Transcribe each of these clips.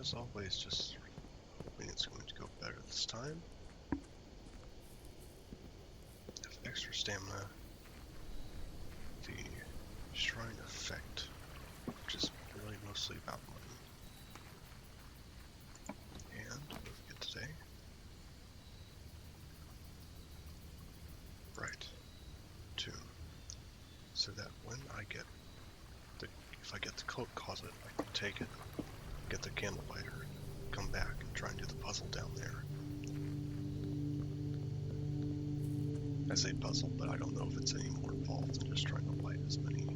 as always, just hoping it's going to go better this time. Have extra stamina. The shrine effect, which is really mostly about money. And what do we get today? Right. Tune. So that when I get if I get the cloak closet, I can take it, get the candle lighter, come back and try and do the puzzle down there. I say puzzle, but I don't know if it's any more involved than just trying to light as many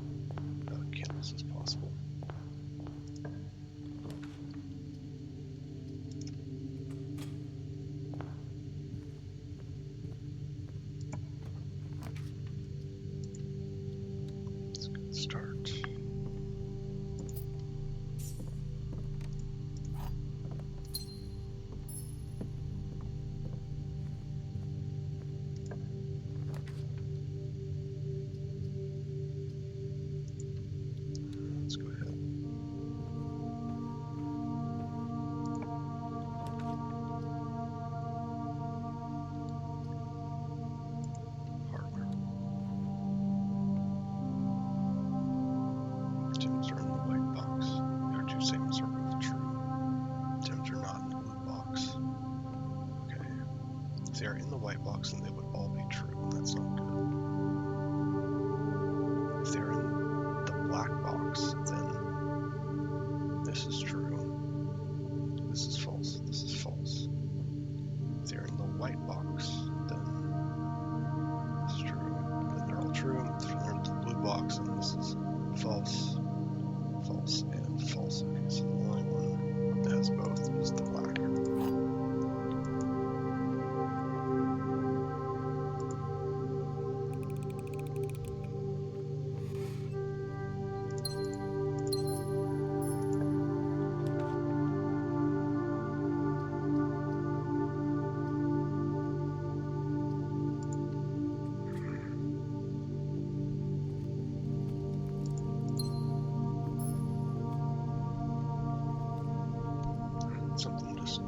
candles as possible. It's a good start. Let's go ahead. Hardware. Gems are in the white box. There are two statements are both true. Gems are not in the blue box. Okay. If they are in the white box, then they would all be true, and that's not good. If they're in the black box, then this is true. This is false. This is false. If they're in the white box, then this is true. Then they're all true. If they're in the blue box, then this is false, false, and false. Okay, so the only one that has both is the black. Something just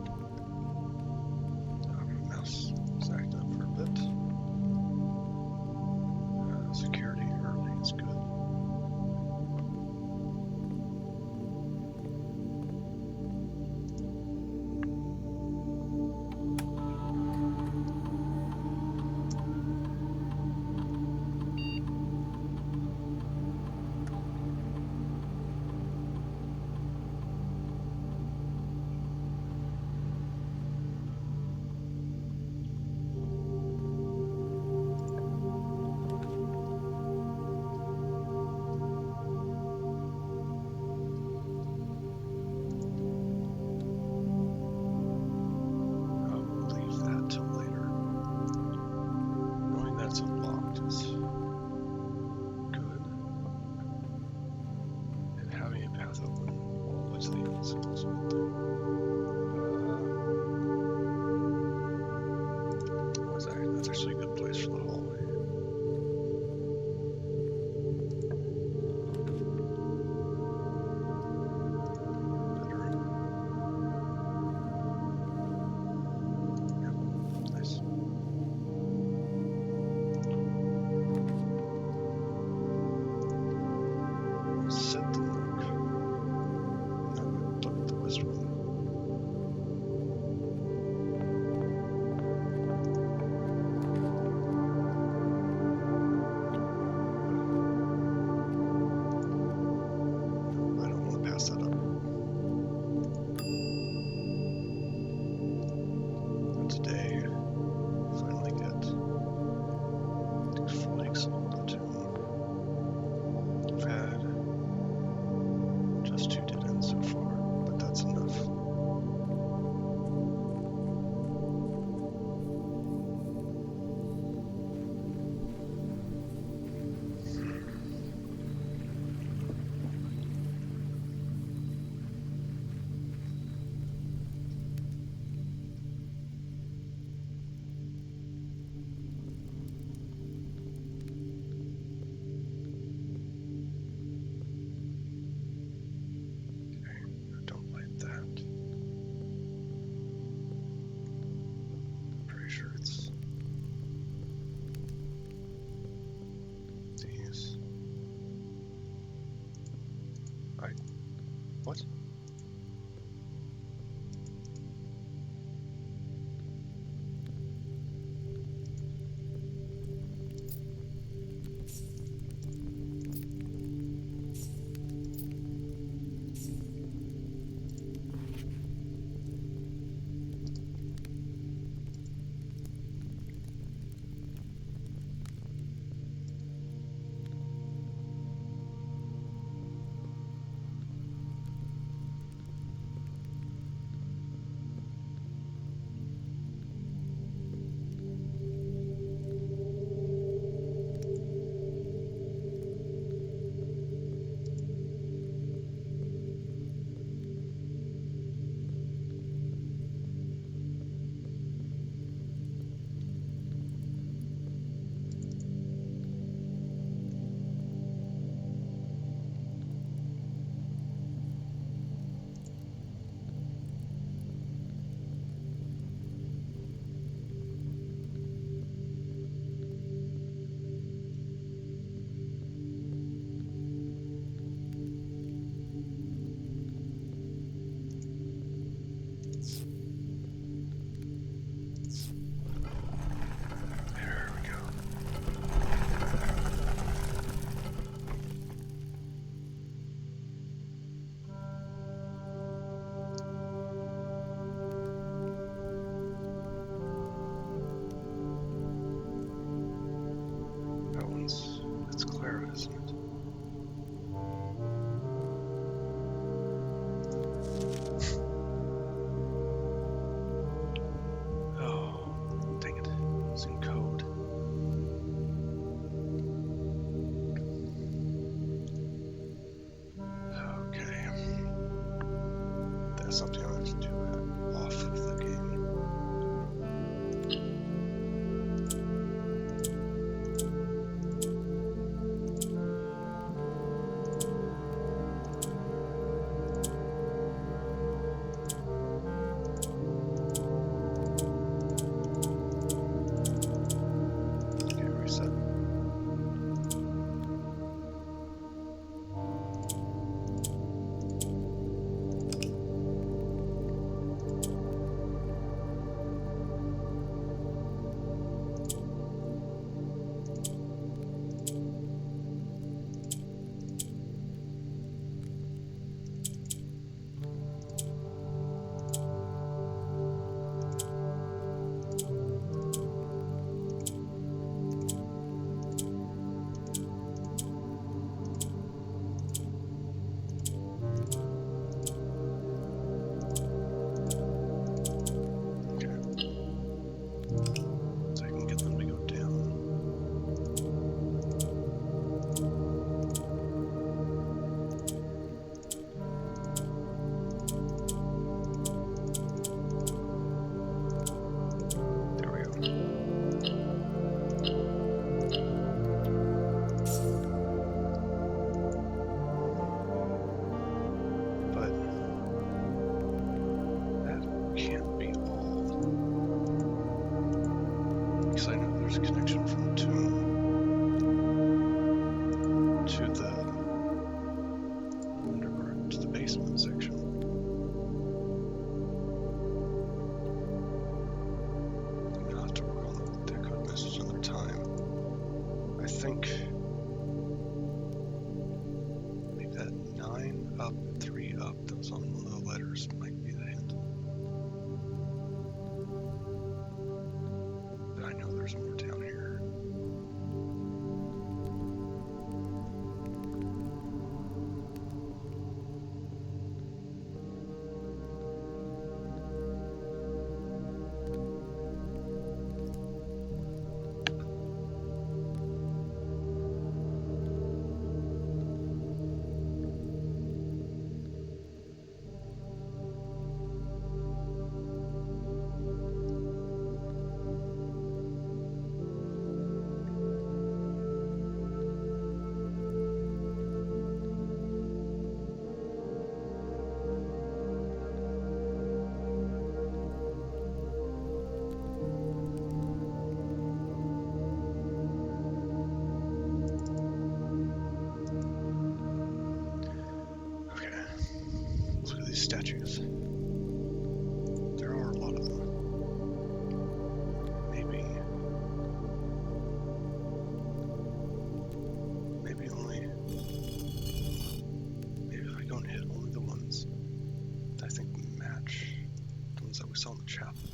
That's Clara, isn't it? Oh, dang it. It's in code. Okay. That's something I have to do off of the game. Okay, reset. So I can get them to go down. There we go. But that can't be all. Because I know there's a connection from Tomb to the underground, to the basement section. I'm gonna have to work on that code message another time. I think maybe that 9 up, 3 up that was on one of the letters might be the hint. But I know there's more down here. Look at these statues. There are a lot of them. Maybe if I don't hit only the ones that I think match the ones that we saw in the chapel.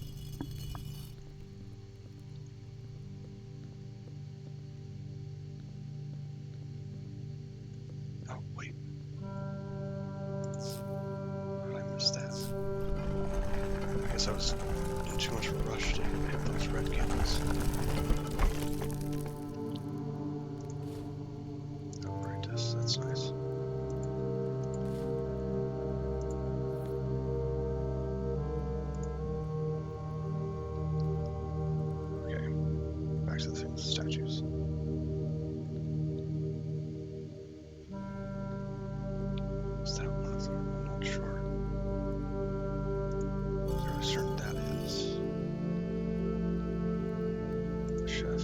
Oh, wait. How did I miss that? I guess I was in too much rush to hit those red candles. Oh, brightness, that's nice. Okay, back to the thing with the statues. Is that one of them? I'm not sure. Fairly certain that is the chef.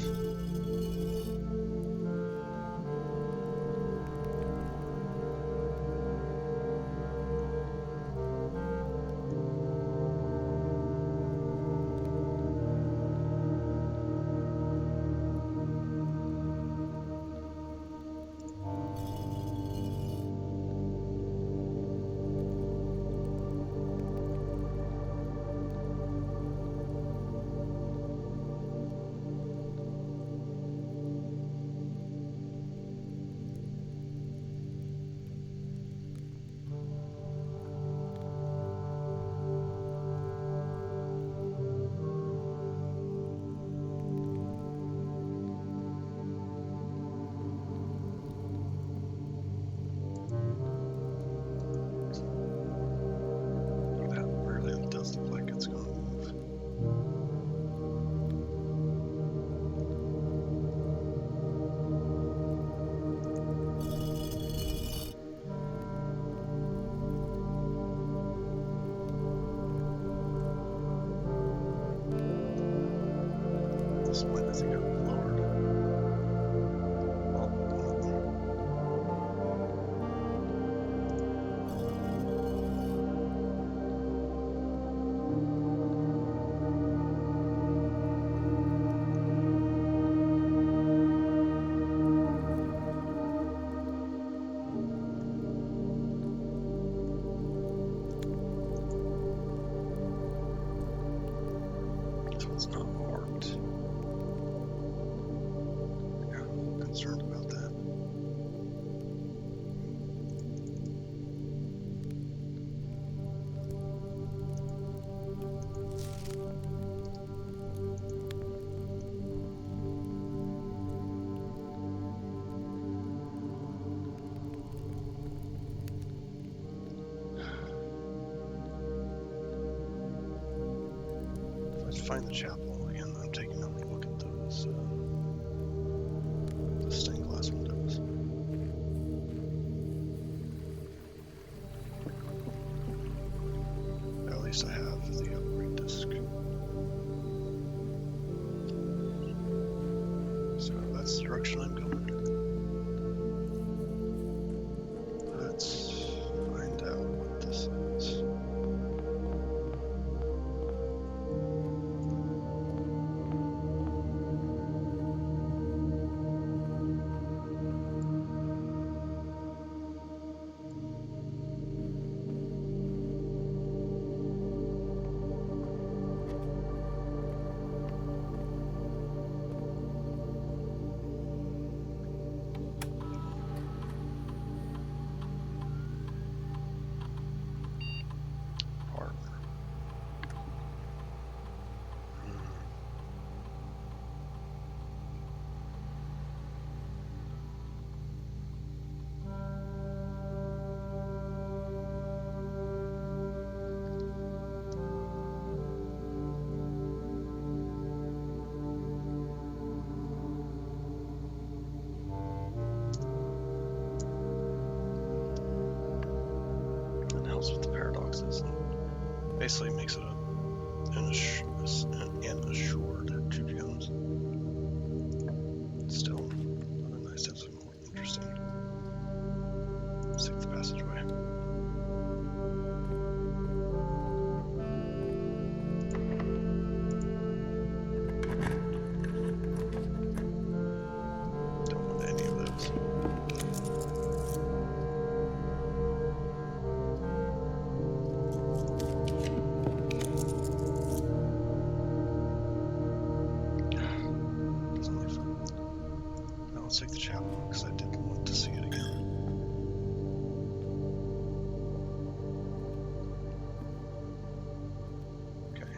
concerned about that. Find the chapel again. I'm taking a look at those the stained glass windows. At least I have the upgrade disc. So that's the direction I'm going. Let's find out what this is. With the paradoxes and basically makes it an assured 2 gems. Still, other nice to have some more interesting. Let's take the passageway. Don't want any of those. Let's take the chapel because I did want to see it again. Okay.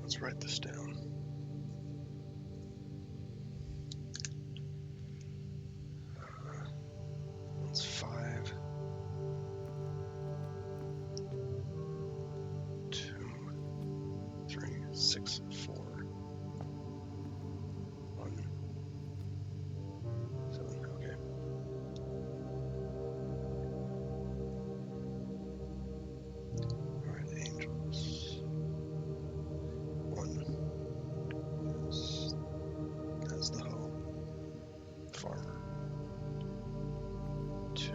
Let's write this down. That's 5, 2, 3, 6, 4. 1, 7, okay. Alright, angels. 1 has the hoe. Farmer. 2,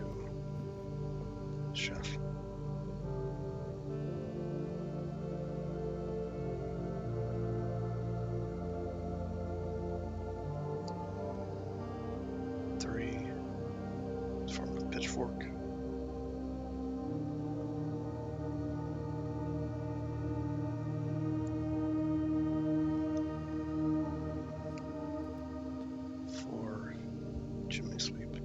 chef. 3, farm with pitchfork. 4, chimney sweep.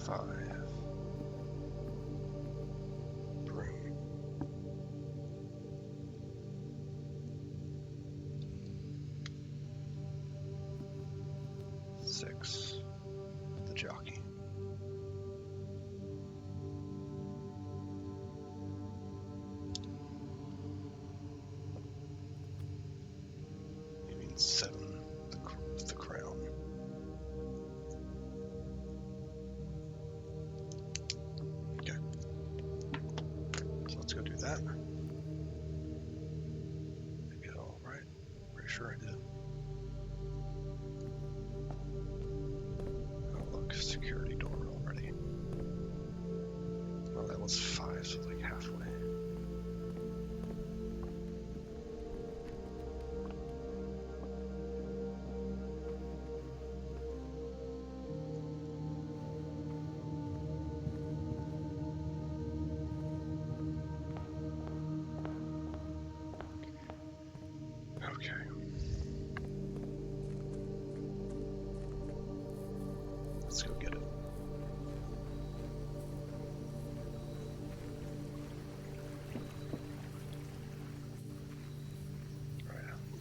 5, broom. 6, the jockey. You mean 7, the crown. Okay. So let's go do that. Did I get it all right? Pretty sure I did. Oh look, security door already. Oh, that was 5, so like halfway.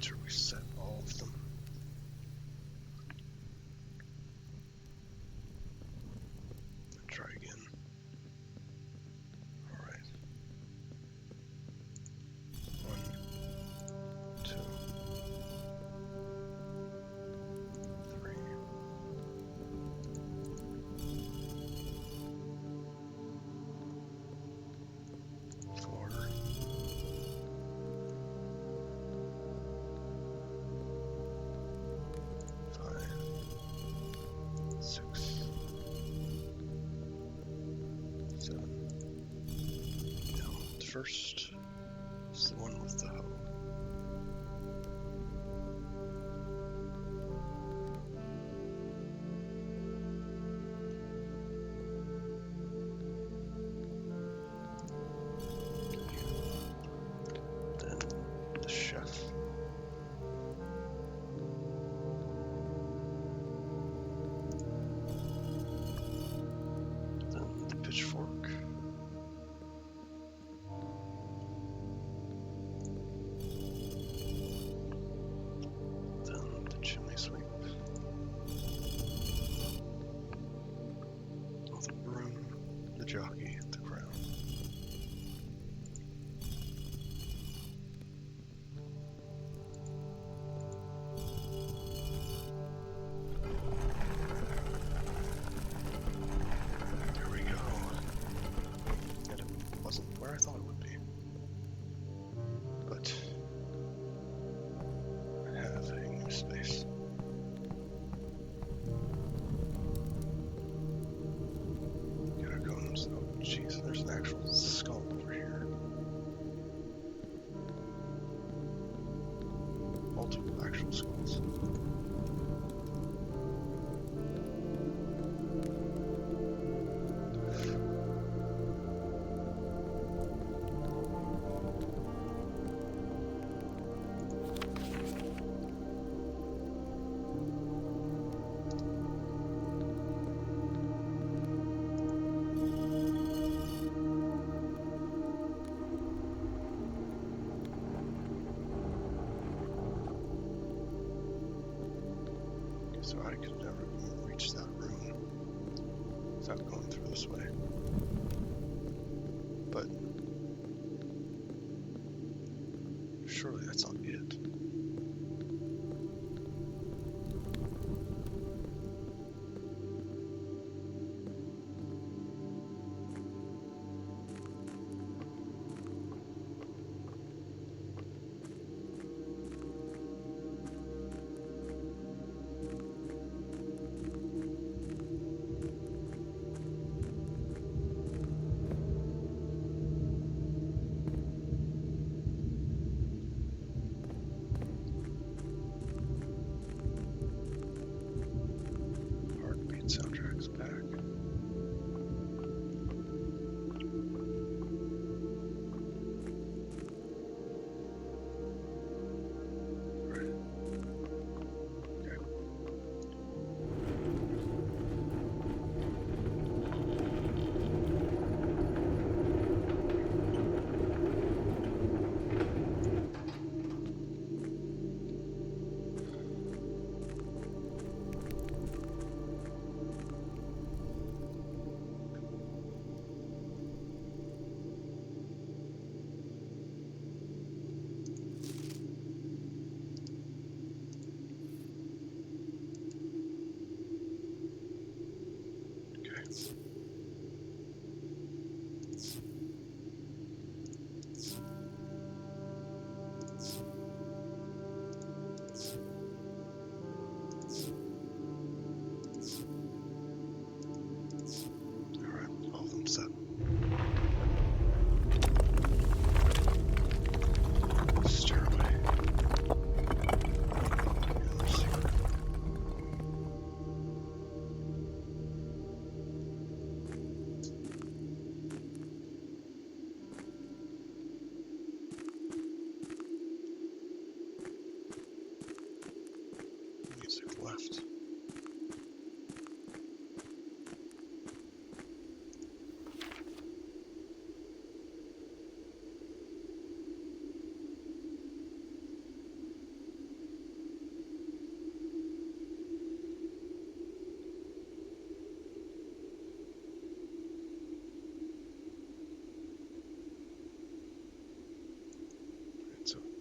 sure we set all of them. Try again. Alright. 1, 2, 3. 4. 5. 6. 7. Now, the first is the one with the hoe. Then the chef. Then the pitchfork. Then the chimney sweep. The broom, the jockey, the crown. There we go. And it wasn't where I thought it would be. But I have a new space. Catacombs. Oh, jeez, there's an actual skull over here. Multiple actual skulls. So I could never reach that room without going through this way. But surely that's not it. Heartbeat soundtrack's back. Right. Okay. Alright, all of them set. Stairway. And the secret. Music left.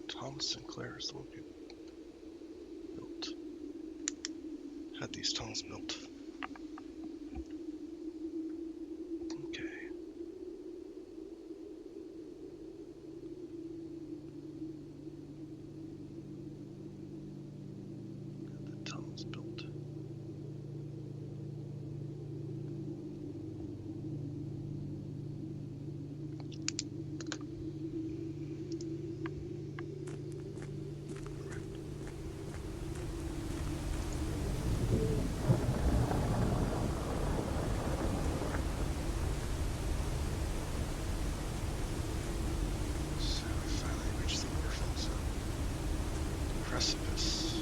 Thomas Sinclair is the one who had these tunnels built. Okay. The tunnels built. Precipice.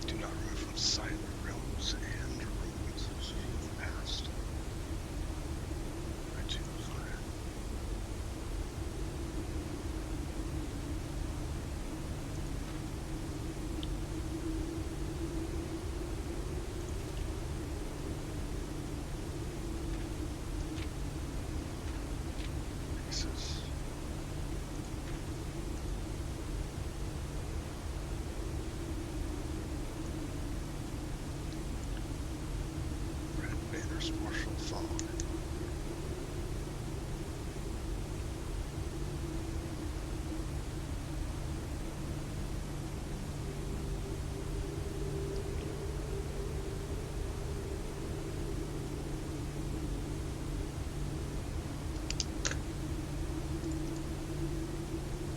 Do not remove from sight the realms and ruins of the past. I too fire. Pieces. Banner's martial fog.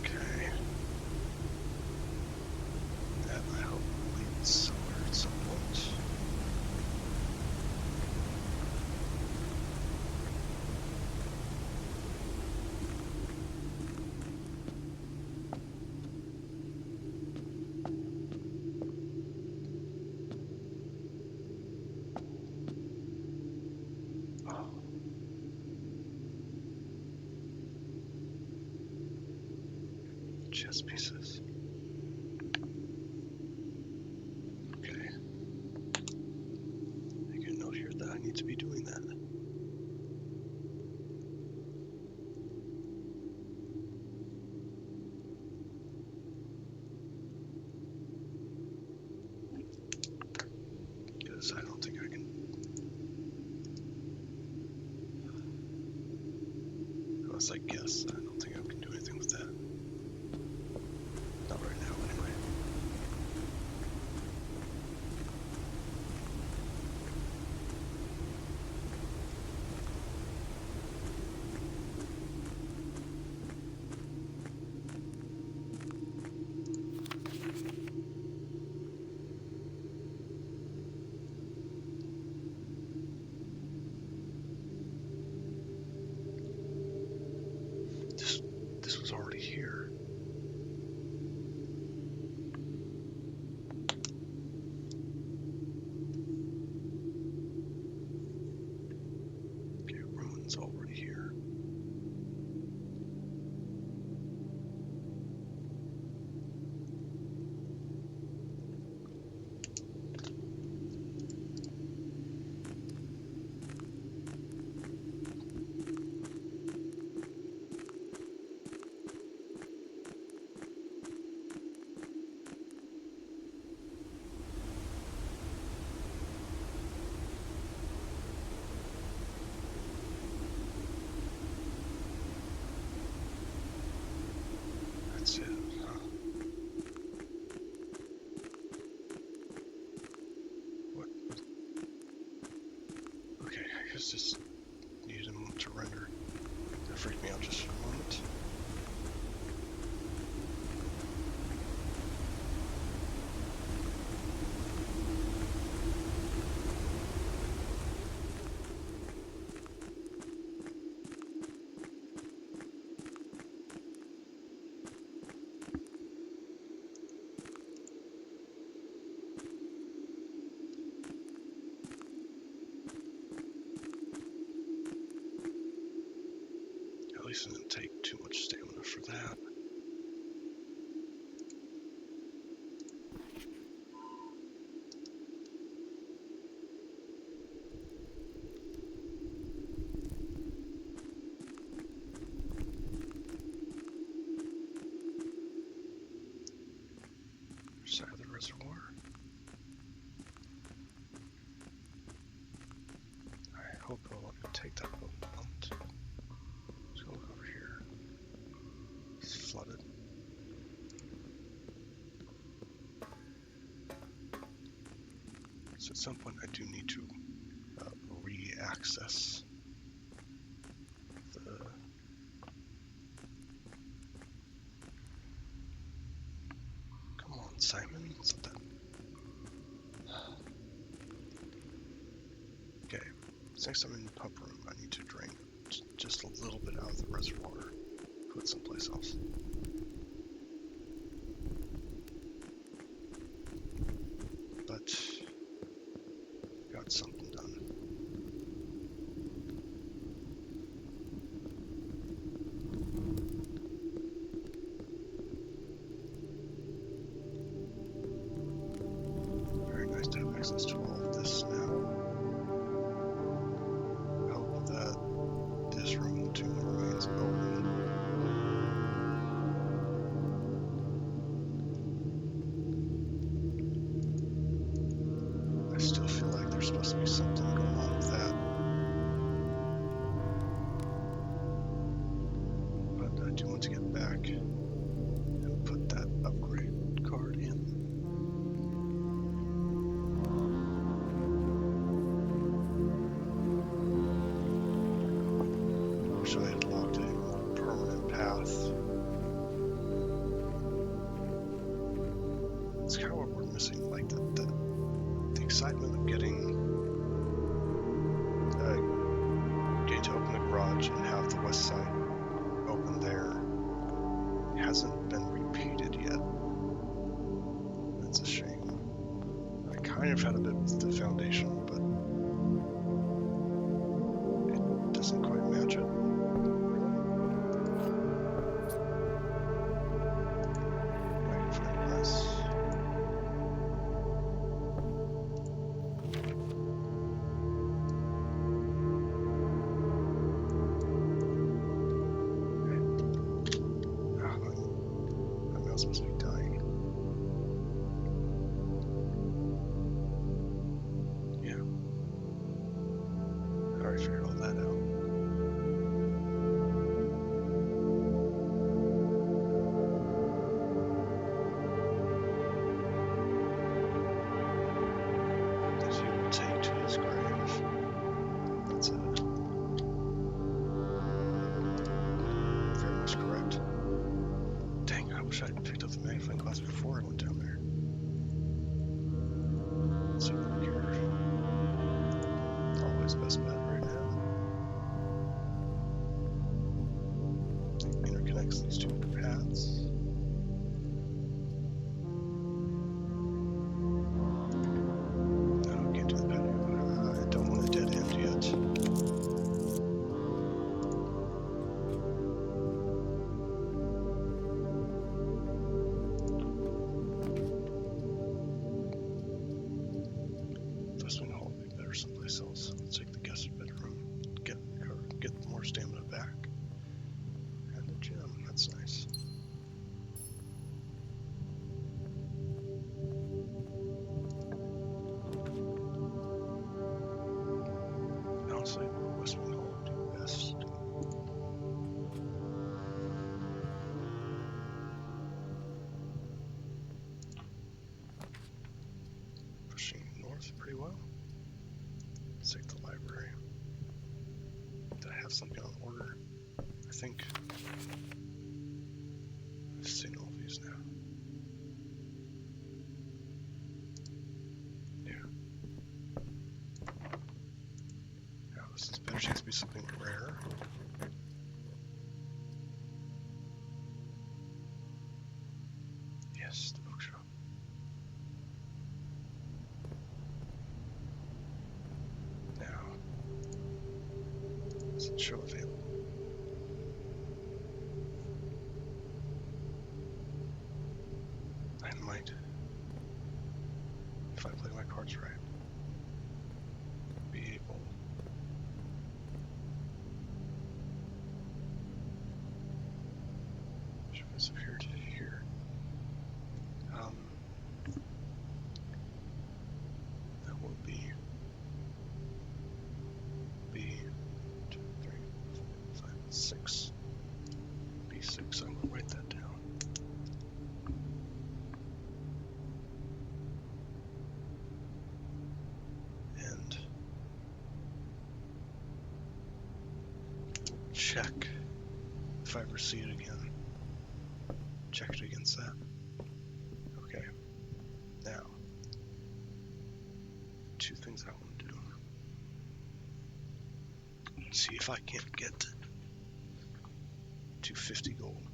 Okay. That I hope leads somewhere at some point. Chess pieces. Okay. Make a note here that I need to be doing that. Because I don't think I can. Unless I guess, I don't think I can do anything with that. Not right now, anyway. This was already here. Okay, ruins already here. That's it, huh? What? Okay, I guess just need him to render. That freaked me out just for a moment. At least it didn't take too much stamina for that. reservoir. I hope it'll let me take that boat moment. Let's go look over here. It's flooded. So at some point I do need to re-access the come on, Simon. It's not that. Okay. Next time in the pump room, I need to drain just a little bit out of the reservoir. Put it someplace else. But got something done. Very nice to have access to all of this now. Hope that this room in the tomb remains open. I still feel like there's supposed to be something going on with that. But I do want to get back and put that upgrade card in. Wish I had locked a more permanent path. It's kind of what we're missing, like the excitement of getting to open the garage and have the west side open there hasn't been repeated yet. That's a shame. I kind of had a bit with the foundation, but it doesn't quite match it. Waiting for any less. Must be dying. Yeah. I already figured all that out. That he will take to his grave. That's it. Very much correct. Dang, I wish I had picked up the magnifying glass before I went down there. Let's have a look here. Always best bet right now. Interconnects these two paths. No, can't do the patio. I don't want a dead end yet. Someplace else. Let's take the guest bedroom, get more stamina back, and a gym. That's nice. Honestly, West Wing Hall would do best. Pushing north pretty well. Let's take the library. Did I have something on order? I think I've seen all these now. Yeah. Now this is better chance to be something rare. Yes, the bookshop. Show available. I might, if I play my cards right, be able to disappear to here. 6. B6, I'm going to write that down. And check if I ever see it again. Check it against that. Okay. Now, 2 things I want to do. Let's see if I can't get 250 gold.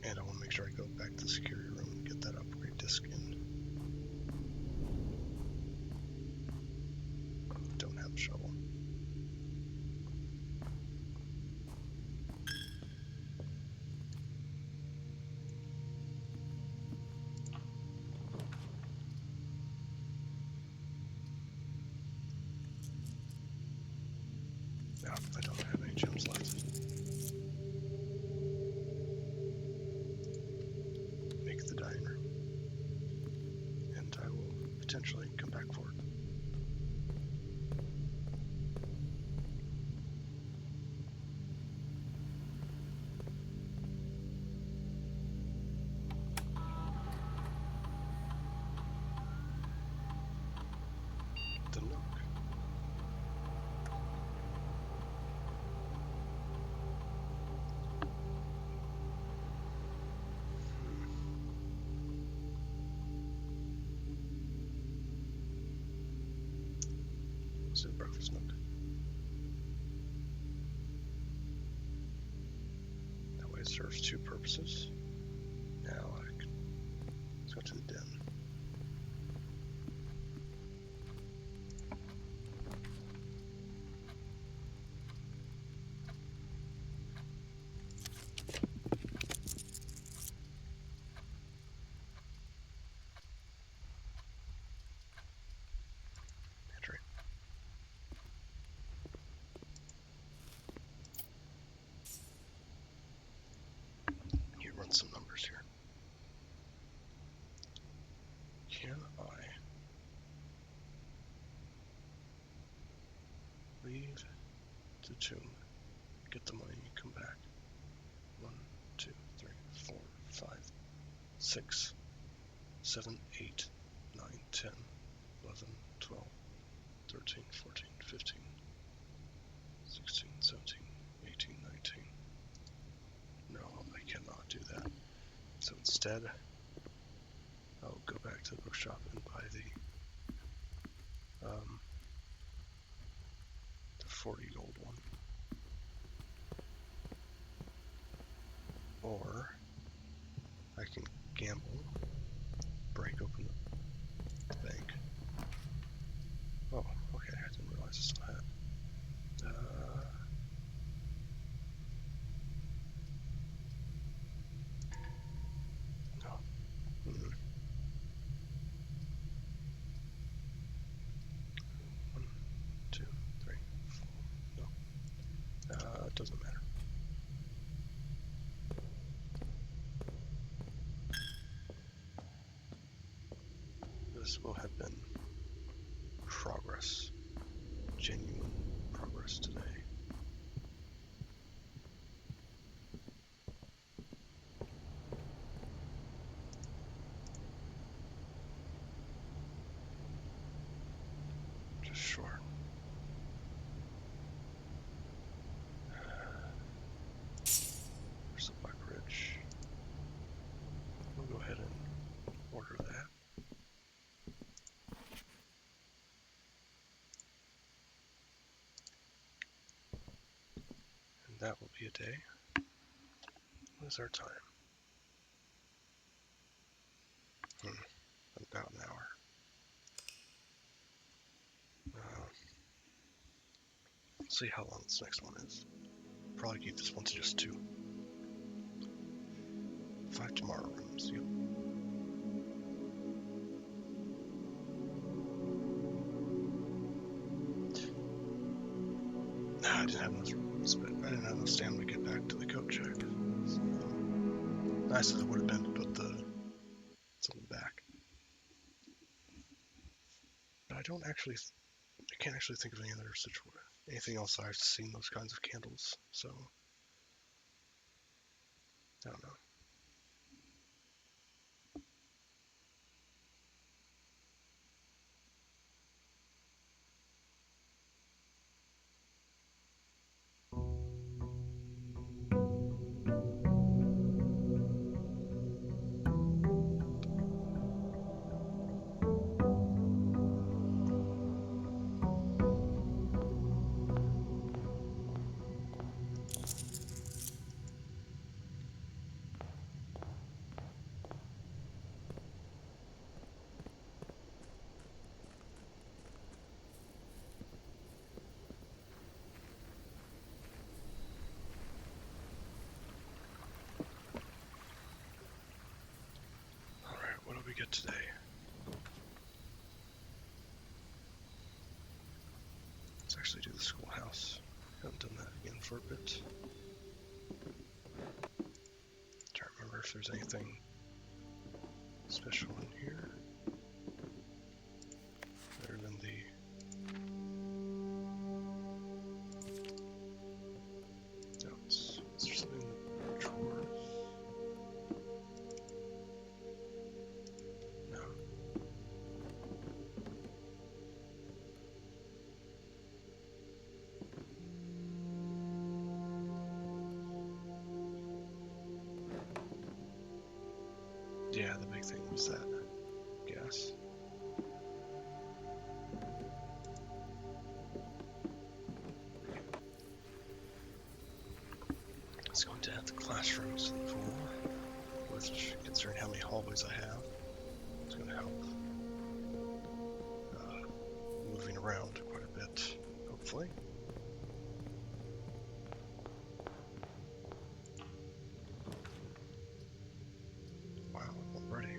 And I want to make sure I go back to the security room and get that upgrade disc in. Don't have a shovel. No, I don't have any gems left. Make the diner. And I will potentially come back for it. The Nook. Let's do the breakfast nook. That way it serves 2 purposes. Now let's go to the den. Entry. You run some numbers here. Can I leave the tomb, get the money, and come back? 1, 2, 3, 4, 5, 6, 7, 8, 9, 10, 11, 12, 13, 14, 15, 16, 17, 18, 19. No, I cannot do that. So instead, I'll go back to the bookshop and buy the 40 gold one. Or I can gamble, break open the bank. Oh, okay, I didn't realize I still had. No. Mm-mm. 1, 2, 3, 4. No. It doesn't matter. This will have been progress. Genuine progress today. Just short. There's the Black Ridge. We'll go ahead and order that. And that will be a day. What is our time? About an hour. Let's see how long this next one is. Probably keep this one to just 2. 5 tomorrow rooms, yep. I didn't have enough stamina to get back to the coat check. So, nice as it would have been to put something back. But I don't actually I can't actually think of any other anything else I've seen those kinds of candles. So I don't know. All right, what do we get today? Let's actually do the schoolhouse. Haven't done that again for a bit. Trying to remember if there's anything special in here. Other than the notes. Is there something in the drawers? No. Yeah, the big thing was that gas. Let's go into the classrooms in the pool, which, considering how many hallways I have, it's going to help moving around quite a bit, hopefully. Wow, already.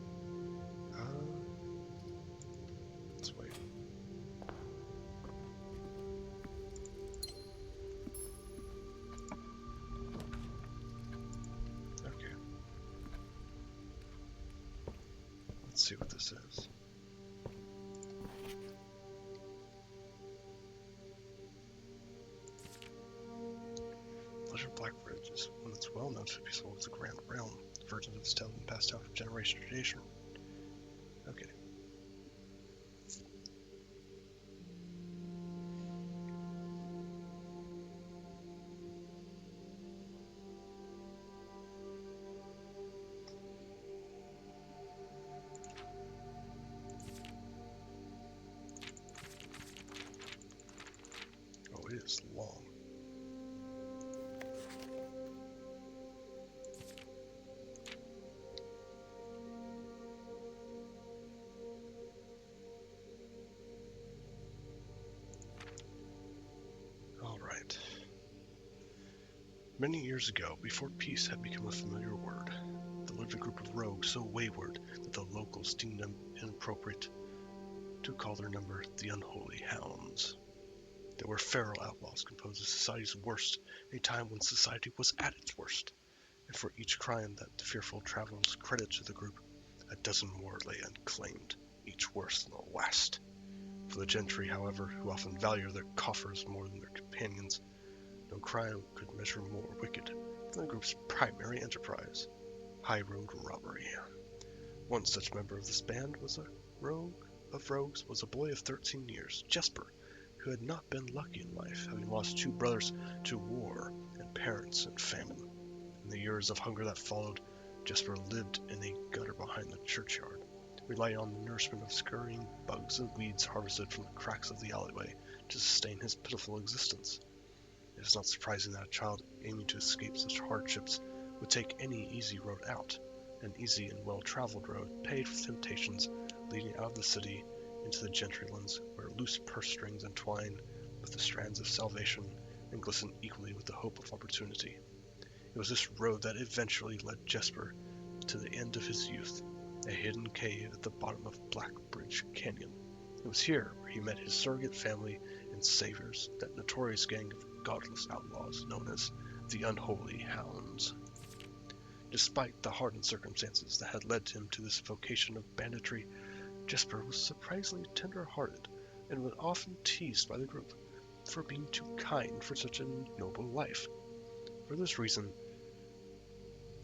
Let's wait. Okay. Let's see what this is. Legend of Blackbridge is one that's well known to be sold as a grand realm. Versions of this tale have been passed down from generation to generation. Okay. Oh, it is long. Alright. Many years ago, before peace had become a familiar word, there lived a group of rogues so wayward that the locals deemed them inappropriate to call their number the Unholy Hounds. They were feral outlaws composed of society's worst, a time when society was at its worst, and for each crime that the fearful travelers credited to the group, a dozen more lay unclaimed, each worse than the last. For the gentry, however, who often value their coffers more than their companions, no crime could measure more wicked than the group's primary enterprise, high-road robbery. One such member of this band was a rogues was a boy of 13 years, Jesper, who had not been lucky in life, having lost two brothers to war and parents in famine. In the years of hunger that followed, Jesper lived in a gutter behind the churchyard, relying on the nourishment of scurrying bugs and weeds harvested from the cracks of the alleyway to sustain his pitiful existence. It is not surprising that a child aiming to escape such hardships would take any easy road out, an easy and well-traveled road paved with temptations leading out of the city into the gentrylands where loose purse strings entwine with the strands of salvation and glisten equally with the hope of opportunity. It was this road that eventually led Jesper to the end of his youth, a hidden cave at the bottom of Blackbridge Canyon. It was here where he met his surrogate family and saviors, that notorious gang of godless outlaws known as the Unholy Hounds. Despite the hardened circumstances that had led him to this vocation of banditry, Jesper was surprisingly tender-hearted, and was often teased by the group for being too kind for such a noble life. For this reason,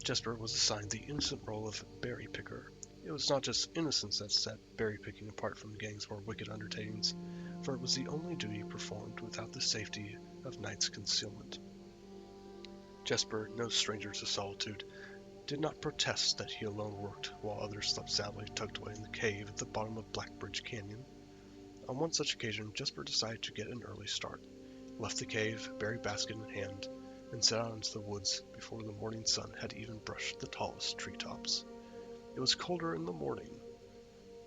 Jesper was assigned the innocent role of berry picker. It was not just innocence that set berry picking apart from the gang's more wicked undertakings, for it was the only duty performed without the safety of night's concealment. Jesper, no stranger to solitude, did not protest that he alone worked while others slept soundly tucked away in the cave at the bottom of Blackbridge Canyon. On one such occasion, Jesper decided to get an early start, left the cave, berry basket in hand, and set out into the woods before the morning sun had even brushed the tallest treetops. It was colder in the morning,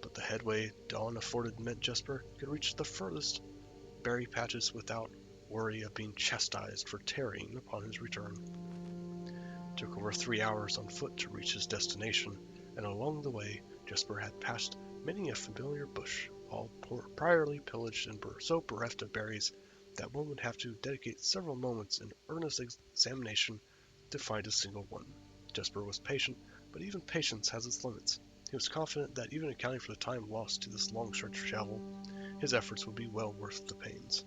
but the headway dawn afforded meant Jesper could reach the furthest berry patches without worry of being chastised for tarrying upon his return. It took over 3 hours on foot to reach his destination, and along the way Jesper had passed many a familiar bush, all priorly pillaged and so bereft of berries that one would have to dedicate several moments in earnest examination to find a single one. Jesper was patient, but even patience has its limits. He was confident that even accounting for the time lost to this long stretch of travel, his efforts would be well worth the pains.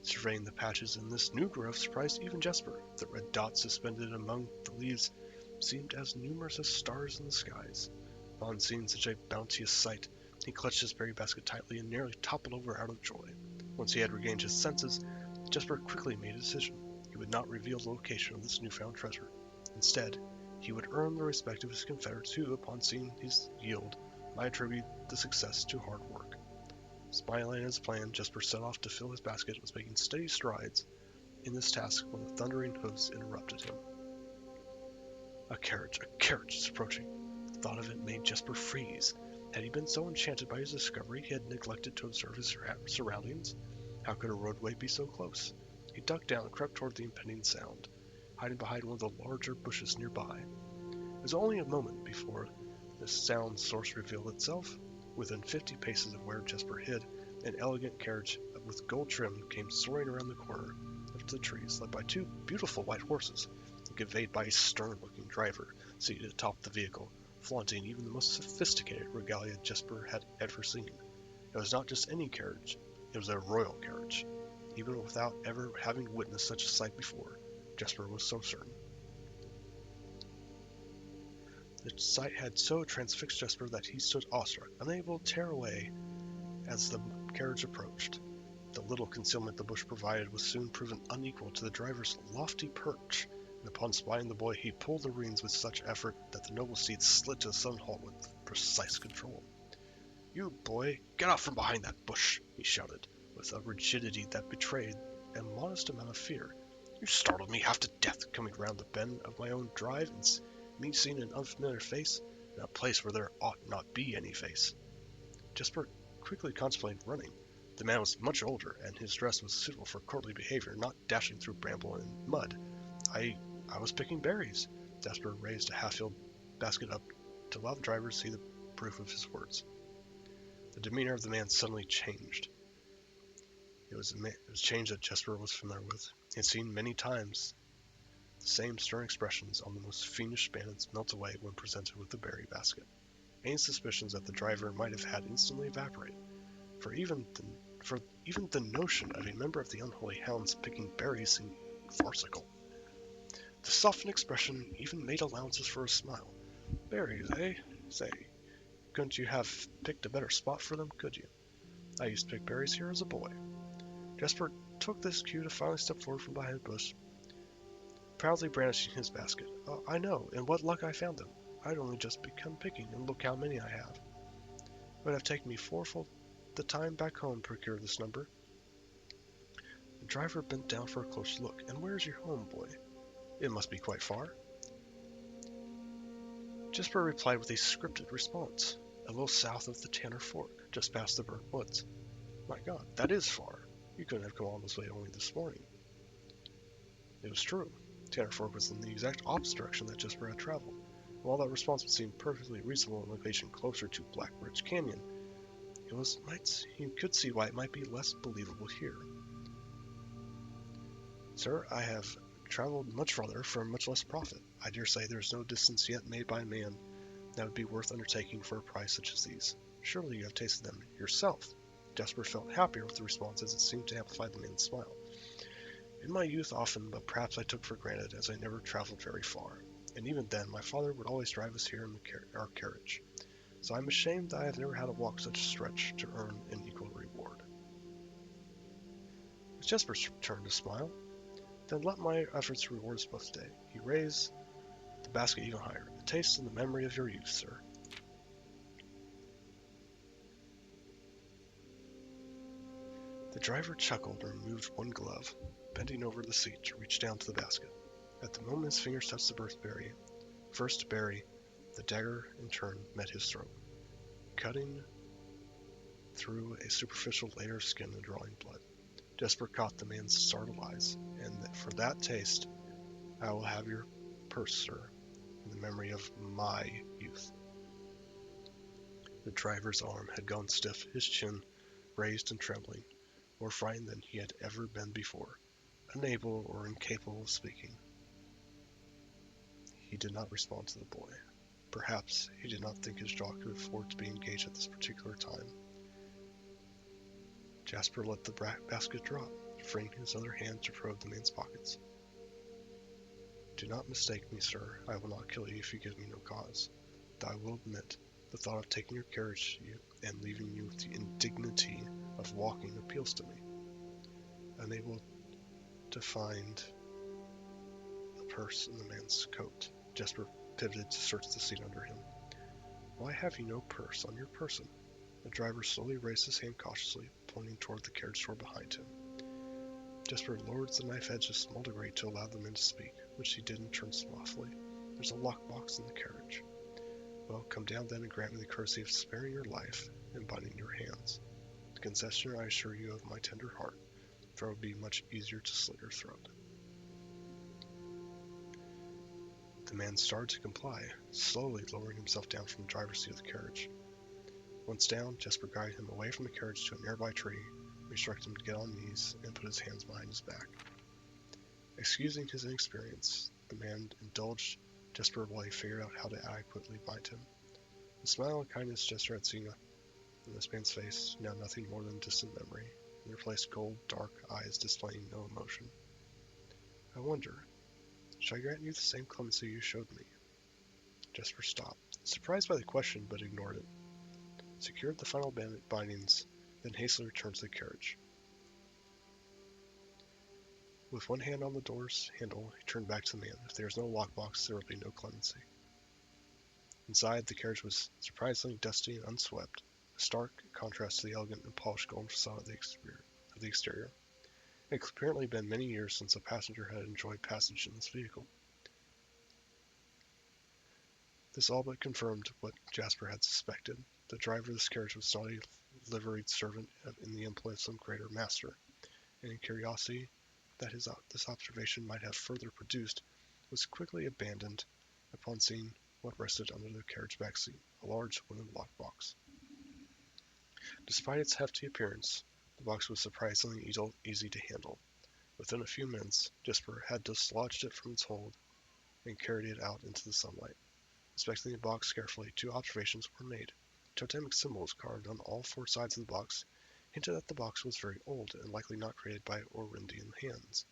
Surveying the patches in this new growth surprised even Jesper. The red dots suspended among the leaves seemed as numerous as stars in the skies. Upon seeing such a bounteous sight, he clutched his berry basket tightly and nearly toppled over out of joy. Once he had regained his senses, Jesper quickly made a decision. He would not reveal the location of this newfound treasure. Instead, he would earn the respect of his confederates who, upon seeing his yield, might attribute the success to hard work. Smiling at his plan, Jesper set off to fill his basket and was making steady strides in this task when the thundering hoofs interrupted him. A carriage is approaching. The thought of it made Jesper freeze. Had he been so enchanted by his discovery he had neglected to observe his surroundings? How could a roadway be so close? He ducked down and crept toward the impending sound, hiding behind one of the larger bushes nearby. It was only a moment before the sound source revealed itself. Within 50 paces of where Jesper hid, an elegant carriage with gold trim came soaring around the corner of the trees, led by two beautiful white horses, and conveyed by a stern-looking driver seated atop the vehicle, flaunting even the most sophisticated regalia Jesper had ever seen. It was not just any carriage, it was a royal carriage. Even without ever having witnessed such a sight before, Jesper was so certain. The sight had so transfixed Jesper that he stood awestruck, unable to tear away as the carriage approached. The little concealment the bush provided was soon proven unequal to the driver's lofty perch, and upon spying the boy he pulled the reins with such effort that the noble steed slid to a sudden halt with precise control. "You, boy, get out from behind that bush!" he shouted, with a rigidity that betrayed a modest amount of fear. "You startled me half to death coming round the bend of my own drive and me seeing an unfamiliar face in a place where there ought not be any face." Jesper quickly contemplated running. The man was much older, and his dress was suitable for courtly behavior, not dashing through bramble and mud. I was picking berries." Jesper raised a half-filled basket up to allow the driver to see the proof of his words. The demeanor of the man suddenly changed. It was change that Jesper was familiar with. He had seen many times the same stern expressions on the most fiendish bandits melt away when presented with the berry basket. Any suspicions that the driver might have had instantly evaporated, for even the notion of a member of the unholy hounds picking berries seemed farcical. The softened expression even made allowances for a smile. "Berries, eh? Say, couldn't you have picked a better spot for them, could you? I used to pick berries here as a boy." Jesper took this cue to finally step forward from behind the bush, proudly brandishing his basket. "Oh, I know, and what luck I found them. I'd only just begun picking, and look how many I have. It would have taken me fourfold the time back home to procure this number." The driver bent down for a closer look. "And where's your home, boy? It must be quite far." Jesper replied with a scripted response. "A little south of the Tanner Fork, just past the burnt woods." "My God, that is far. You couldn't have come all this way only this morning." It was true. Tanner Fork was in the exact opposite direction that Jesper had traveled. While that response would seem perfectly reasonable in a location closer to Blackbridge Canyon, he could see why it might be less believable here. "Sir, I have traveled much farther for much less profit. I dare say there is no distance yet made by man that would be worth undertaking for a price such as these. Surely you have tasted them yourself." Jasper felt happier with the response as it seemed to amplify the man's smile. In my youth often, but perhaps I took for granted as I never traveled very far. And even then, my father would always drive us here in our carriage. So I'm ashamed that I have never had to walk such a stretch to earn an equal reward. It's Jasper's turn to smile. Then let my efforts reward us both today. He raised the basket even higher. A taste in the memory of your youth, sir. The driver chuckled and removed one glove, bending over the seat to reach down to the basket. At the moment his fingers touched the first berry, the dagger in turn met his throat, cutting through a superficial layer of skin and drawing blood. Jasper caught the man's startled eyes, and for that taste I will have your purse, sir, in the memory of my youth. The driver's arm had gone stiff, his chin raised and trembling, more frightened than he had ever been before, unable or incapable of speaking. He did not respond to the boy. Perhaps he did not think his jaw could afford to be engaged at this particular time. Jasper let the basket drop, freeing his other hand to probe the man's pockets. Do not mistake me, sir. I will not kill you if you give me no cause. Though I will admit, the thought of taking your carriage to you and leaving you with the indignity of walking appeals to me. Unable to find the purse in the man's coat, Jasper pivoted to search the seat under him. Why have you no purse on your person? The driver slowly raised his hand cautiously, pointing toward the carriage door behind him. Jasper lowered the knife edge a small degree to allow the man to speak, which he did in turn softly. There's a lockbox in the carriage. Well, come down then and grant me the courtesy of sparing your life and binding your hands. The concession I assure you of my tender heart, for it would be much easier to slit your throat. The man started to comply, slowly lowering himself down from the driver's seat of the carriage. Once down, Jasper guided him away from the carriage to a nearby tree, instructed him to get on knees and put his hands behind his back. Excusing his inexperience, the man indulged Jasper while he figured out how to adequately bind him. The smile of kindness Jasper had seen in this man's face, now nothing more than distant memory, and replaced cold, dark eyes displaying no emotion. I wonder, shall I grant you the same clemency you showed me? Jasper stopped, surprised by the question, but ignored it. Secured the final bindings, then hastily returned to the carriage. With one hand on the door's handle, he turned back to the man. If there is no lockbox, there will be no clemency. Inside, the carriage was surprisingly dusty and unswept, a stark contrast to the elegant and polished golden facade of the exterior. It had apparently been many years since a passenger had enjoyed passage in this vehicle. This all but confirmed what Jasper had suspected. The driver of this carriage was not a liveried servant in the employ of some greater master, and in curiosity that this observation might have further produced was quickly abandoned upon seeing what rested under the carriage back seat, a large wooden lockbox. Despite its hefty appearance, the box was surprisingly easy to handle. Within a few minutes, Jasper had dislodged it from its hold and carried it out into the sunlight. Inspecting the box carefully, two observations were made. Totemic symbols carved on all four sides of the box hinted that the box was very old and likely not created by Orindian hands.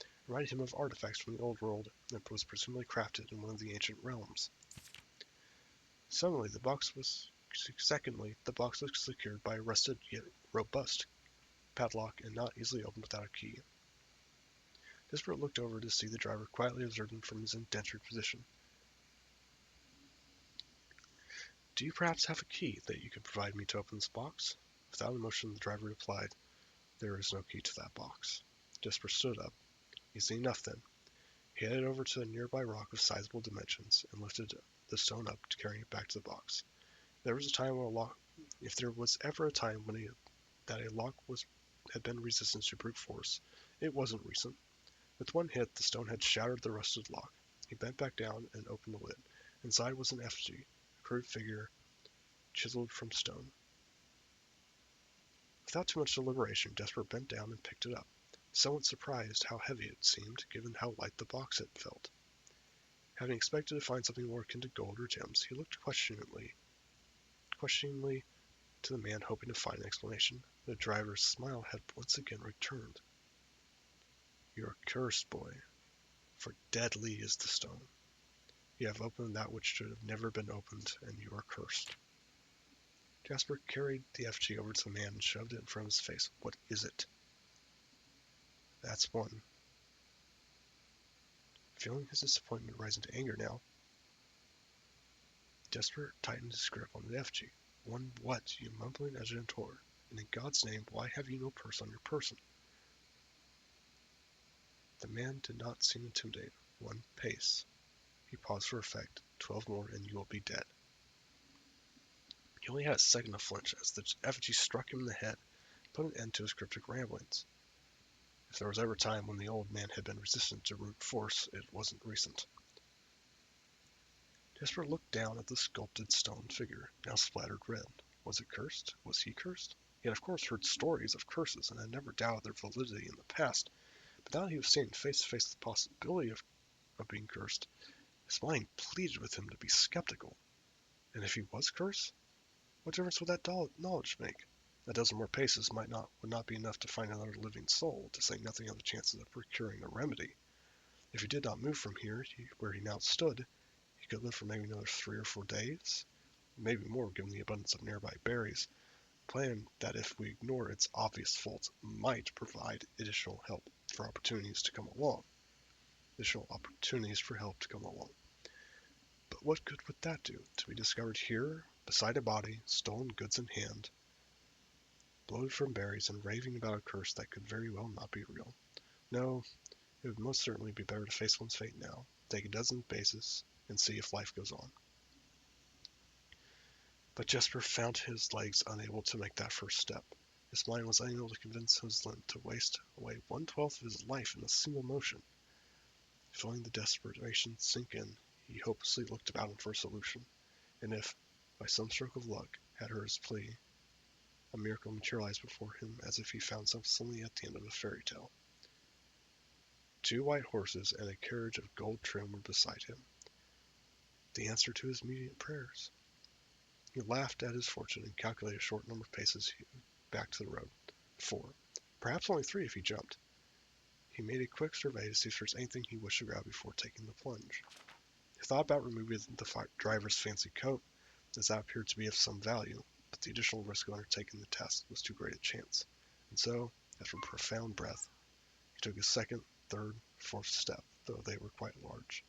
It reminded him of artifacts from the old world that was presumably crafted in one of the ancient realms. Secondly, the box was secured by a rusted yet robust padlock and not easily opened without a key. Jasper looked over to see the driver quietly observing from his indentured position. Do you perhaps have a key that you could provide me to open this box? Without emotion, the driver replied, There is no key to that box. Jasper stood up. Easy enough, then. He headed over to a nearby rock of sizable dimensions and lifted the stone up, carrying it back to the box. If there was ever a time when that a lock had been resistant to brute force, it wasn't recent. With one hit, the stone had shattered the rusted lock. He bent back down and opened the lid. Inside was an effigy, a crude figure chiseled from stone. Without too much deliberation, Jasper bent down and picked it up, somewhat surprised how heavy it seemed, given how light the box had felt. Having expected to find something more akin to gold or gems, he looked questioningly To the man hoping to find an explanation, the driver's smile had once again returned. "You are cursed, boy, for deadly is the stone. You have opened that which should have never been opened, and you are cursed." Jasper carried the effigy over to the man and shoved it in front of his face. "What is it?" "That's one." Feeling his disappointment rising to anger now, Jasper tightened his grip on the effigy. "One what, you mumbling agitator? And in God's name, why have you no purse on your person?" The man did not seem intimidated. "One pace." He paused for effect. 12 more and you will be dead." He only had a second to flinch as the effigy struck him in the head, put an end to his cryptic ramblings. If there was ever a time when the old man had been resistant to brute force, it wasn't recent. Jasper looked down at the sculpted stone figure, now splattered red. Was it cursed? Was he cursed? He had of course heard stories of curses and had never doubted their validity in the past, but now that he was standing face to face with the possibility of being cursed, his mind pleaded with him to be skeptical. And if he was cursed, what difference would that knowledge make? A dozen more paces would not be enough to find another living soul, to say nothing of the chances of procuring a remedy. If he did not move from here, where he now stood, he could live for maybe another 3 or 4 days, maybe more given the abundance of nearby berries, a plan that, if we ignore its obvious faults, might provide additional help for opportunities to come along. But what good would that do? To be discovered here, beside a body, stolen goods in hand, bloated from berries, and raving about a curse that could very well not be real. No, it would most certainly be better to face one's fate now, take a dozen paces, and see if life goes on. But Jesper found his legs unable to make that first step. His mind was unable to convince his limb to waste away 1/12 of his life in a single motion. Feeling the desperation sink in, he hopelessly looked about him for a solution, and if, by some stroke of luck, had heard his plea, a miracle materialized before him as if he found something at the end of a fairy tale. 2 white horses and a carriage of gold trim were beside him, the answer to his immediate prayers. He laughed at his fortune and calculated a short number of paces back to the road. 4. Perhaps only 3 if he jumped. He made a quick survey to see if there was anything he wished to grab before taking the plunge. He thought about removing the driver's fancy coat, as that appeared to be of some value, but the additional risk of undertaking the test was too great a chance. And so, after a profound breath, he took his second, third, fourth step, though they were quite large.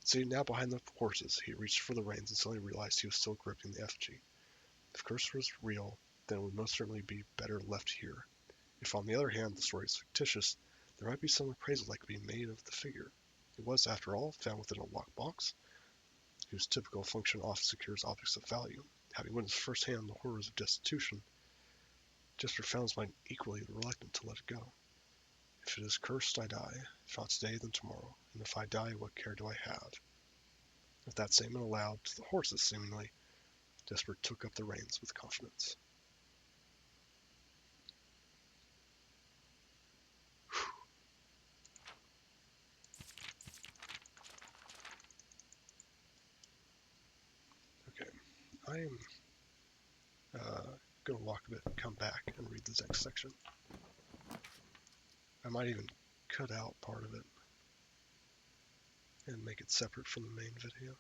Sitting now behind the horses, he reached for the reins and suddenly realized he was still gripping the effigy. If curse was real, then it would most certainly be better left here. If, on the other hand, the story is fictitious, there might be some appraisal that could be made of the figure. It was, after all, found within a locked box, whose typical function often secures objects of value. Having witnessed firsthand the horrors of destitution, Jesper found his mind equally reluctant to let it go. If it is cursed, I die. If not today, then tomorrow. And if I die, what care do I have? With that statement aloud, to the horses seemingly, Jesper took up the reins with confidence. Okay, I am going to walk a bit and come back and read the next section. I might even cut out part of it and make it separate from the main video.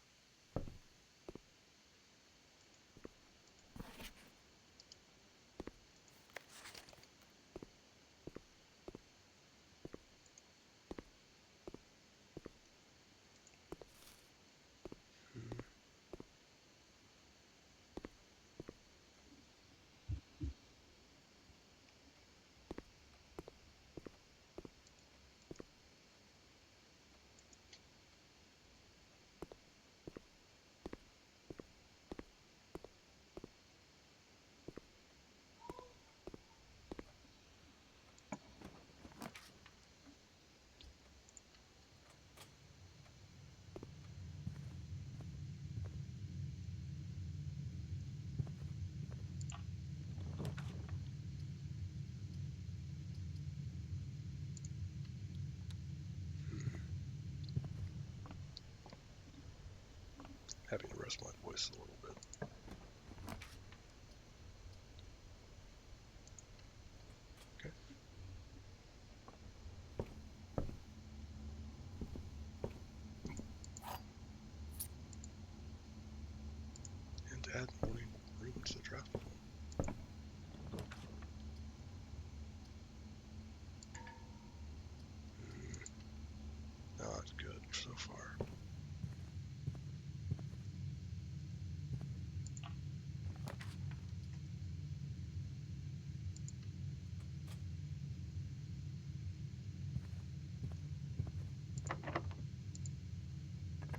Having to rest my voice a little bit. so far.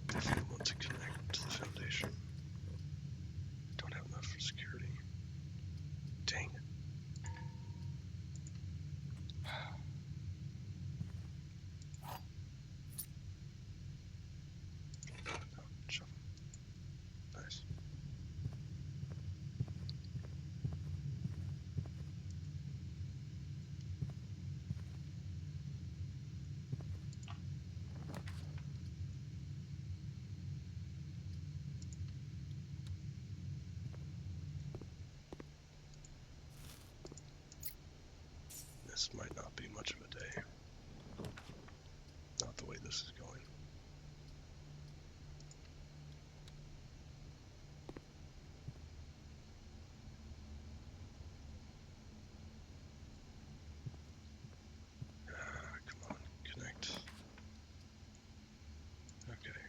Definitely want to connect to the foundation. Don't have enough for security. Dang it. Oh, shovel. Nice. This might not be much of a day. Not the way this is going. Come on, connect. Okay.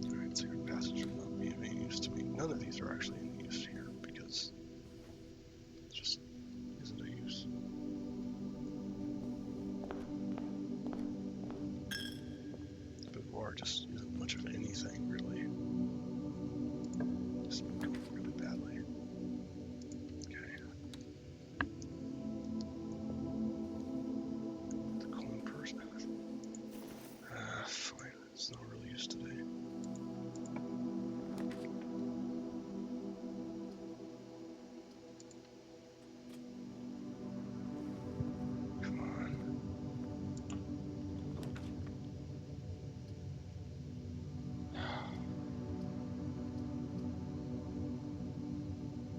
Alright, secret passage will not be of any use to me. None of these are actually in use here because it just isn't a use. Boudoir just isn't much of anything, really. Just going really badly. Okay. The coin purse. Fine. It's no real use today. Come on.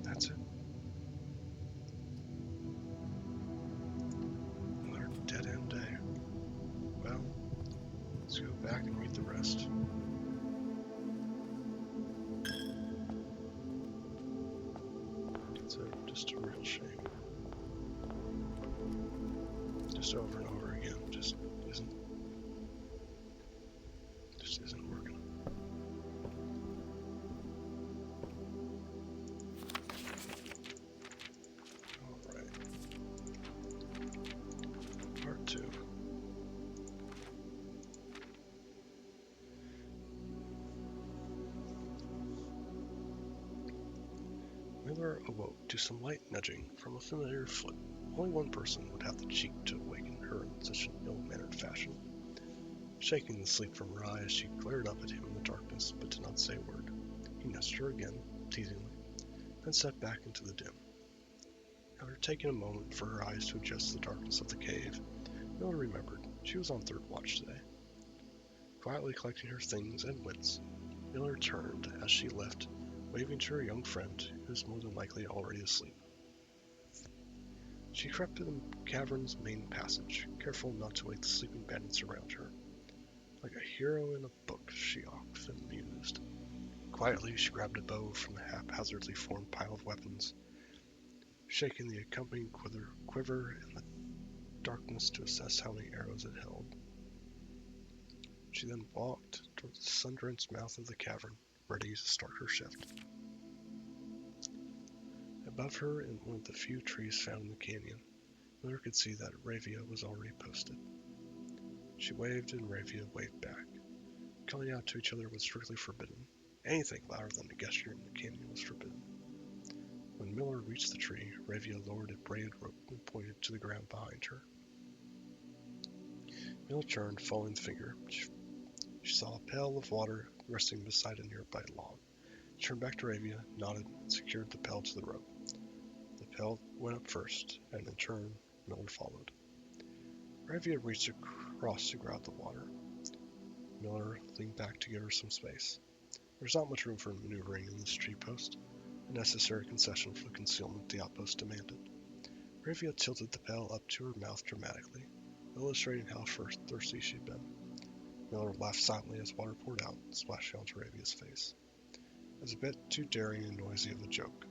That's it. Another dead-end day. Well, let's go back and read the rest. It's just a real shame. Just over and over again, just isn't working. Alright. Part 2. Miller awoke to some light nudging from a familiar foot. Only one person would have the cheek to awaken her in such an ill-mannered fashion. Shaking the sleep from her eyes, she glared up at him in the darkness, but did not say a word. He nudged her again, teasingly, then stepped back into the dim. After taking a moment for her eyes to adjust to the darkness of the cave, Miller remembered she was on third watch today. Quietly collecting her things and wits, Miller turned as she left, waving to her young friend, who was more than likely already asleep. She crept to the cavern's main passage, careful not to wake the sleeping bandits around her. Like a hero in a book, she often mused. Quietly, she grabbed a bow from the haphazardly formed pile of weapons, shaking the accompanying quiver in the darkness to assess how many arrows it held. She then walked toward the sun-drenched mouth of the cavern, ready to start her shift. Above her, in one of the few trees found in the canyon, Miller could see that Ravia was already posted. She waved and Ravia waved back. Calling out to each other was strictly forbidden. Anything louder than a gesture in the canyon was forbidden. When Miller reached the tree, Ravia lowered a braided rope and pointed to the ground behind her. Miller turned, following the finger. She saw a pail of water resting beside a nearby log. She turned back to Ravia, nodded, and secured the pail to the rope. The pail went up first, and in turn, Miller followed. Ravia reached across to grab the water. Miller leaned back to give her some space. There's not much room for maneuvering in this tree post, a necessary concession for the concealment the outpost demanded. Ravia tilted the pail up to her mouth dramatically, illustrating how thirsty she'd been. Miller laughed silently as water poured out, splashing onto Ravia's face. It was a bit too daring and noisy of a joke,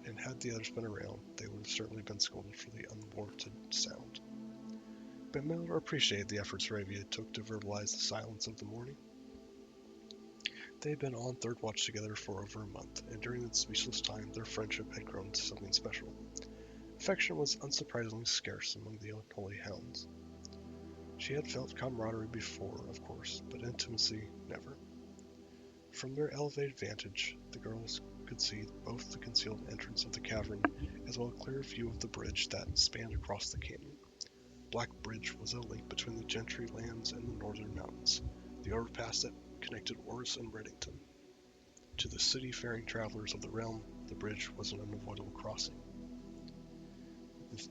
and had the others been around, they would have certainly been scolded for the unwarranted sound. But Miller appreciated the efforts Ravia took to verbalize the silence of the morning. They had been on third watch together for over a month, and during that speechless time their friendship had grown to something special. Affection was unsurprisingly scarce among the unholy hounds. She had felt camaraderie before, of course, but intimacy never. From their elevated vantage, the girls could see both the concealed entrance of the cavern as well as a clear view of the bridge that spanned across the canyon. Black Bridge was a link between the Gentry lands and the northern mountains, the overpass that connected Orris and Reddington. To the city-faring travelers of the realm, the bridge was an unavoidable crossing.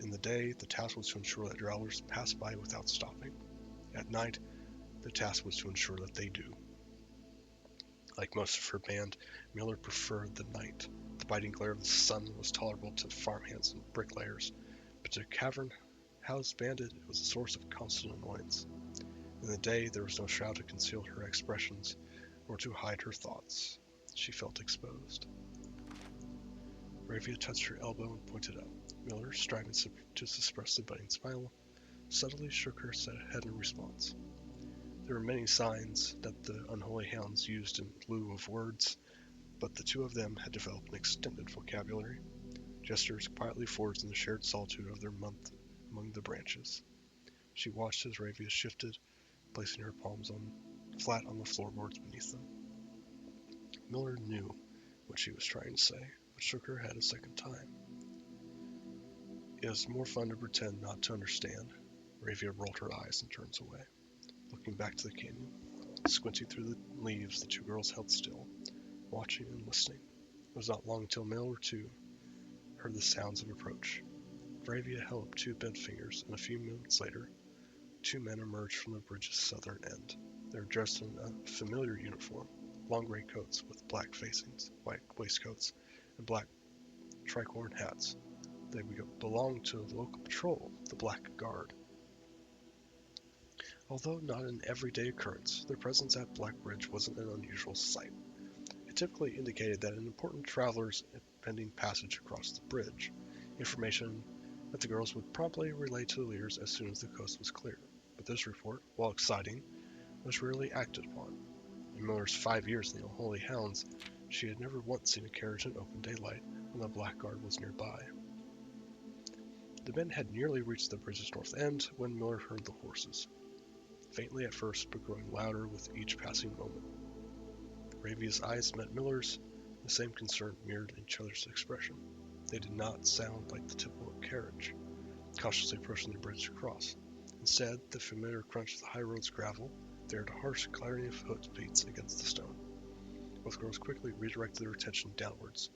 In the day, the task was to ensure that travelers passed by without stopping. At night, the task was to ensure that they do. Like most of her band, Miller preferred the night. The biting glare of the sun was tolerable to farmhands and bricklayers, but to a cavern-housed bandit it was a source of constant annoyance. In the day, there was no shroud to conceal her expressions, nor to hide her thoughts. She felt exposed. Ravia touched her elbow and pointed up. Miller, striving to suppress the budding smile, subtly shook her head in response. There were many signs that the unholy hounds used in lieu of words, but the two of them had developed an extended vocabulary, gestures quietly forged in the shared solitude of their month among the branches. She watched as Ravia shifted, placing her palms flat on the floorboards beneath them. Miller knew what she was trying to say, but shook her head a second time. It was more fun to pretend not to understand. Ravia rolled her eyes and turned away, looking back to the canyon. Squinting through the leaves, the two girls held still, watching and listening. It was not long until Miller, too, heard the sounds of approach. Ravia held up two bent fingers, and a few minutes later, two men emerged from the bridge's southern end. They were dressed in a familiar uniform, long gray coats with black facings, white waistcoats, and black tricorn hats. They belonged to the local patrol, the Black Guard. Although not an everyday occurrence, their presence at Black Bridge wasn't an unusual sight. It typically indicated that an important traveler's impending passage across the bridge, information that the girls would promptly relay to the leaders as soon as the coast was clear. But this report, while exciting, was rarely acted upon. In Miller's 5 years in the Unholy Hounds, she had never once seen a carriage in open daylight when the Blackguard was nearby. The men had nearly reached the bridge's north end when Miller heard the horses, faintly at first but growing louder with each passing moment. Ravia's eyes met Miller's, the same concern mirrored each other's expression. They did not sound like the typical carriage, cautiously approaching the bridge to cross. Instead, the familiar crunch of the high road's gravel, they heard a harsh clattering of hoofbeats against the stone. Both girls quickly redirected their attention downwards,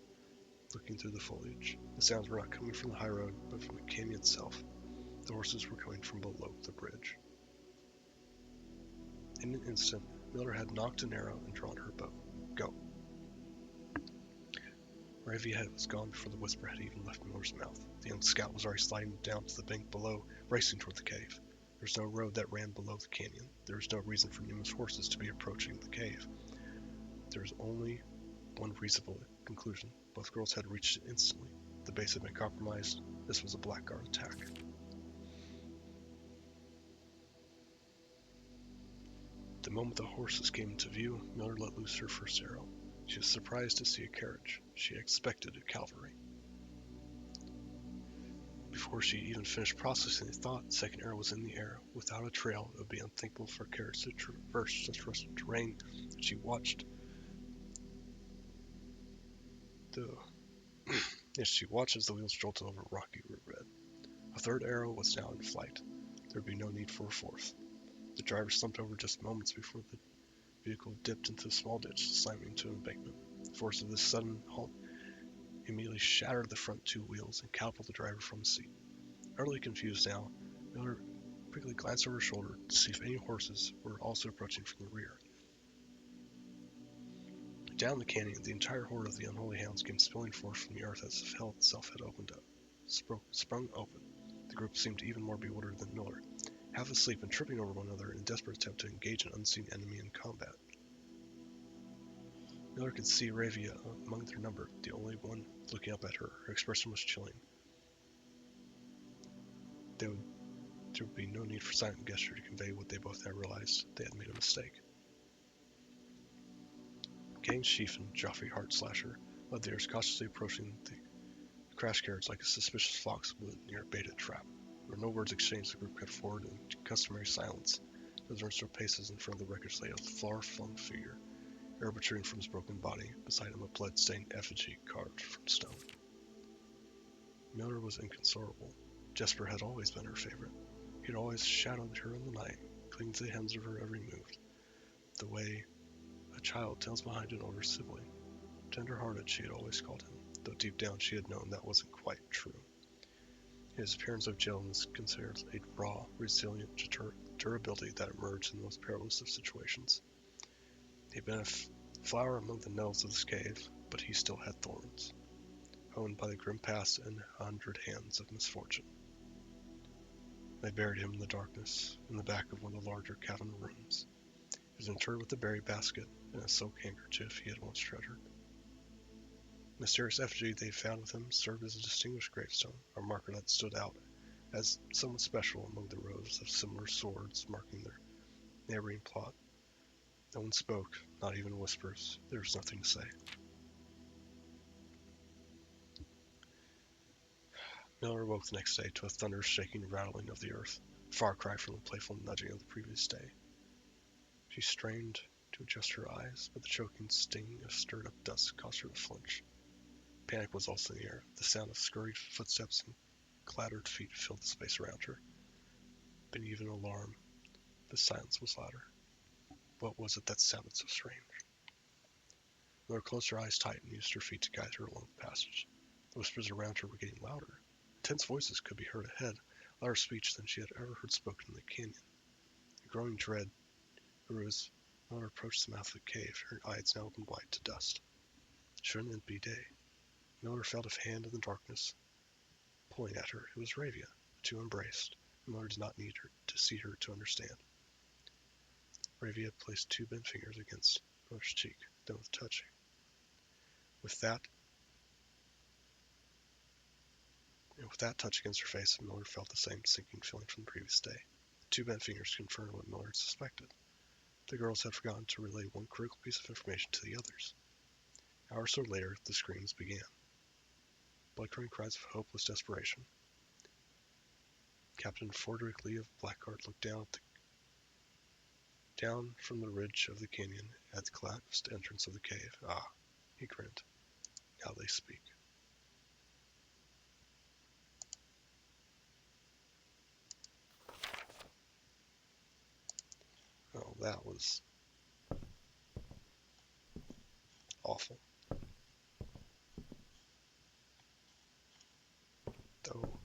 looking through the foliage. The sounds were not coming from the high road, but from the canyon itself. The horses were coming from below the bridge. In an instant, Miller had knocked an arrow and drawn her bow. Go. Ravia was gone before the whisper had even left Miller's mouth. The young scout was already sliding down to the bank below, racing toward the cave. There was no road that ran below the canyon. There was no reason for Numa's horses to be approaching the cave. There was only one reasonable conclusion. Both girls had reached it instantly. The base had been compromised. This was a Blackguard attack. The moment the horses came into view, Miller let loose her first arrow. She was surprised to see a carriage. She expected a cavalry. Before she even finished processing the thought, the second arrow was in the air. Without a trail, it would be unthinkable for a carriage to traverse such rough terrain. She watched as the wheels jolted over rocky riverbed. A third arrow was now in flight. There would be no need for a fourth. The driver slumped over just moments before the vehicle dipped into a small ditch, slamming into an embankment. The force of this sudden halt immediately shattered the front two wheels and catapulted the driver from his seat. Utterly confused now, Miller quickly glanced over her shoulder to see if any horses were also approaching from the rear. Down the canyon, the entire horde of the unholy hounds came spilling forth from the earth as if hell itself had sprung open. The group seemed even more bewildered than Miller, half asleep and tripping over one another in a desperate attempt to engage an unseen enemy in combat. Miller could see Ravia among their number, the only one looking up at her. Her expression was chilling. There would be no need for silent gesture to convey what they both now realized. They had made a mistake. Gang Chief and Joffrey Heartslasher led the others, cautiously approaching the crash carriage like a suspicious fox near a baited trap. There were no words exchanged. The group cut forward in customary silence. Those several paces in front of the wreckage lay a far-flung figure, air protruding from his broken body. Beside him, a blood-stained effigy carved from stone. Miller was inconsolable. Jesper had always been her favorite. He had always shadowed her in the night, clinging to the hems of her every move, the way a child tails behind an older sibling. Tender-hearted, she had always called him, though deep down she had known that wasn't quite true. His appearance of gentleness considered a raw, resilient durability that emerged in the most perilous of situations. He'd been a flower among the knells of this cave, but he still had thorns, honed by the grim past and 100 hands of misfortune. They buried him in the darkness, in the back of one of the larger cavern rooms. He was interred with a berry basket and a silk handkerchief he had once treasured. The mysterious effigy they found with him served as a distinguished gravestone, a marker that stood out as somewhat special among the rows of similar swords marking their neighboring plot. No one spoke, not even whispers. There was nothing to say. Miller awoke the next day to a thunderous shaking and rattling of the earth, a far cry from the playful nudging of the previous day. She strained to adjust her eyes, but the choking sting of stirred-up dust caused her to flinch. Panic was also in the air. The sound of scurried footsteps and clattered feet filled the space around her. But even alarm, the silence was louder. What was it that sounded so strange? Miller closed her eyes tight and used her feet to guide her along the passage. The whispers around her were getting louder. Tense voices could be heard ahead, louder speech than she had ever heard spoken in the canyon. A growing dread grew as Miller approached the mouth of the cave, her eyes now opened wide to dust. Shouldn't it be day? Miller felt a hand in the darkness, pulling at her. It was Ravia. The two embraced. Miller did not need her to see her to understand. Ravia placed two bent fingers against Miller's cheek, then with touching. With that touch against her face, Miller felt the same sinking feeling from the previous day. The two bent fingers confirmed what Miller had suspected. The girls had forgotten to relay one critical piece of information to the others. Hours or so later, the screams began. Blood-curdling cries of hopeless desperation. Captain Frederick Lee of Blackguard looked down from the ridge of the canyon at the collapsed entrance of the cave. Ah, he grinned. Now they speak. Oh, that was awful. Though,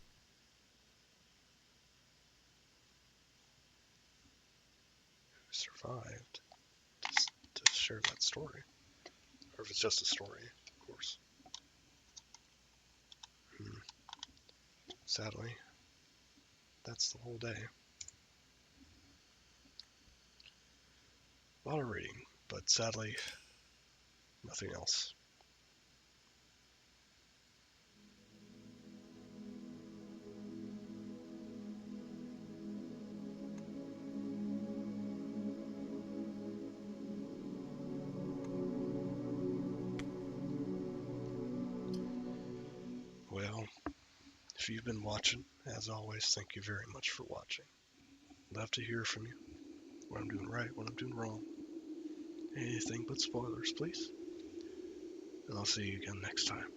who survived to share that story? Or if it's just a story, of course. Sadly, that's the whole day. A lot of reading, but sadly, nothing else. Well, if you've been watching, as always, thank you very much for watching. Love to hear from you. What I'm doing right, what I'm doing wrong. Anything but spoilers, please. And I'll see you again next time.